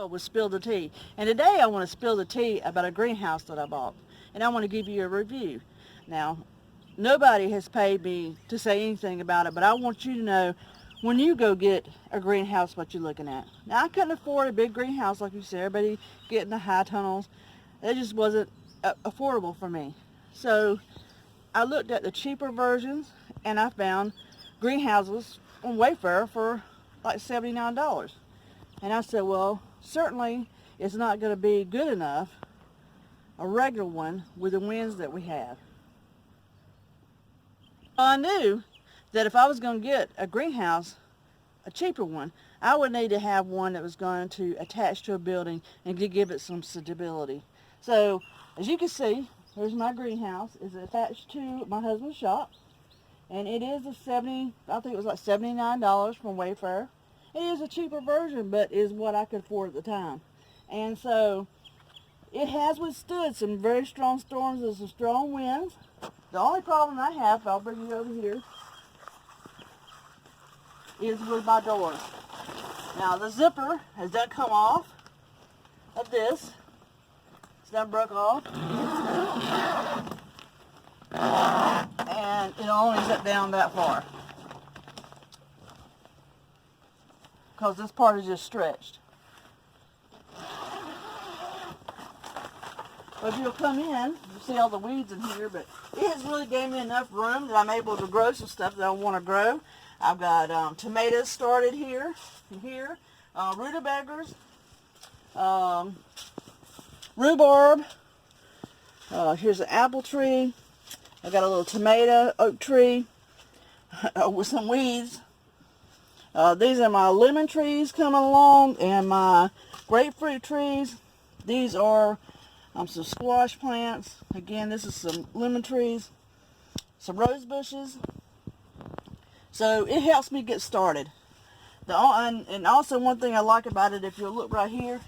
Was spill the tea. And today I want to spill the tea about a greenhouse that I bought. And I want to give you a review. Now, nobody has paid me to say anything about it, but I want you to know when you go get a greenhouse what you're looking at. Now, I couldn't afford a big greenhouse like you said. Everybody getting the high tunnels. It just wasn't affordable for me. So I looked at the cheaper versions and I found greenhouses on Wayfair for like $79. And I said, well, certainly it's not going to be good enough, a regular one with the winds that we have. I knew that if I was going to get a greenhouse, a cheaper one, I would need to have one that was going to attach to a building and to give it some stability. So, as you can see, here's my greenhouse. It's attached to my husband's shop. And it is I think it was like $79 from Wayfair. It is a cheaper version, but is what I could afford at the time. And so it has withstood some very strong storms and some strong winds. The only problem I have, I'll bring you over here, is with my doors. Now the zipper has done come off of this. It's done broke off. And it only zip down that far. Because this part is just stretched. But if you'll come in, you see all the weeds in here, but it has really gave me enough room that I'm able to grow some stuff that I want to grow. I've got tomatoes started here, rutabagas, rhubarb. Here's an apple tree. I've got a little tomato oak tree with some weeds. These are my lemon trees coming along and my grapefruit trees. These are some squash plants. Again, this is some lemon trees, some rose bushes. So it helps me get started. And also one thing I like about it, if you'll look right here,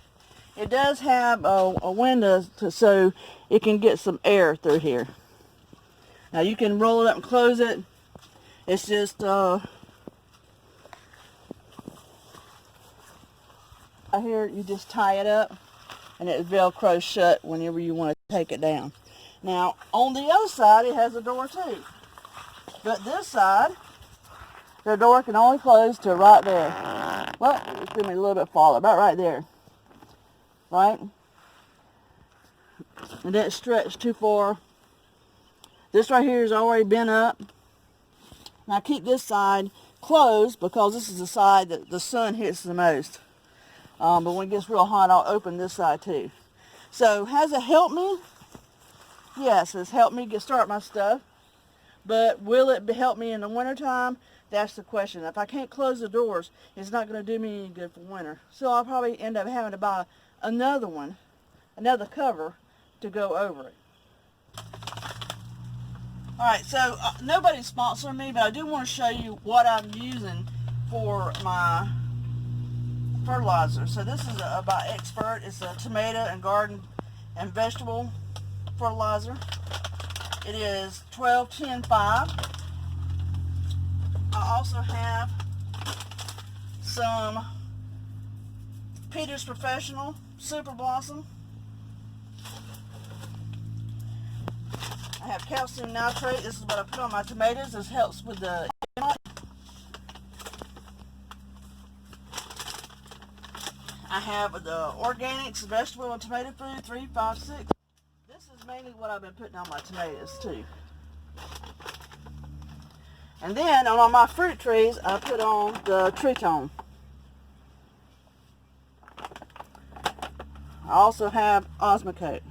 it does have a window so it can get some air through here. Now you can roll it up and close it. It's just right here, you just tie it up and it velcros shut whenever you want to take it down. Now on the other side it has a door too, but this side the door can only close to right there. Well, it's going to be a little bit farther, about right there, right? And that stretched too far. This right here has already been up. Now I keep this side closed because this is the side that the sun hits the most. But when it gets real hot, I'll open this side too. So has it helped me? Yes, it's helped me start my stuff. But will it help me in the wintertime? That's the question. If I can't close the doors, it's not going to do me any good for winter. So I'll probably end up having to buy another one, another cover to go over it. Alright, so nobody's sponsoring me, but I do want to show you what I'm using for my fertilizer. So this is by Expert. It's a tomato and garden and vegetable fertilizer. It is 12-10-5. I also have some Peters Professional Super Blossom. I have calcium nitrate. This is what I put on my tomatoes. This helps with the I have the Organics Vegetable and Tomato Food 356. This is mainly what I've been putting on my tomatoes too. And then on all my fruit trees, I put on the Tritone. I also have Osmocote.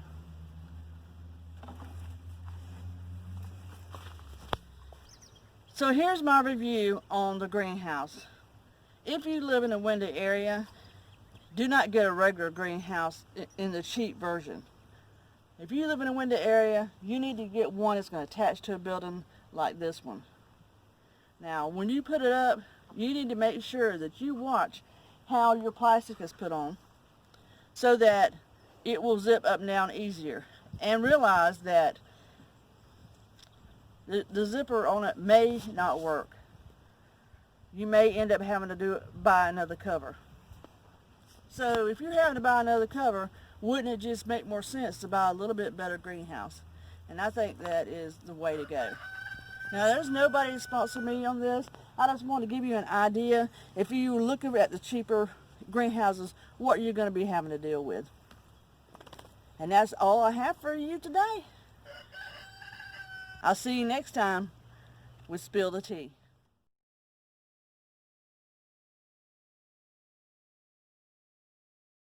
So here's my review on the greenhouse. If you live in a windy area, do not get a regular greenhouse in the cheap version. If you live in a windy area, you need to get one that's going to attach to a building like this one. Now, when you put it up, you need to make sure that you watch how your plastic is put on so that it will zip up and down easier. And realize that the zipper on it may not work. You may end up having to buy another cover. So if you're having to buy another cover, wouldn't it just make more sense to buy a little bit better greenhouse? And I think that is the way to go. Now, there's nobody to sponsor me on this. I just want to give you an idea. If you were looking at the cheaper greenhouses, what you're going to be having to deal with. And that's all I have for you today. I'll see you next time with Spill the Tea.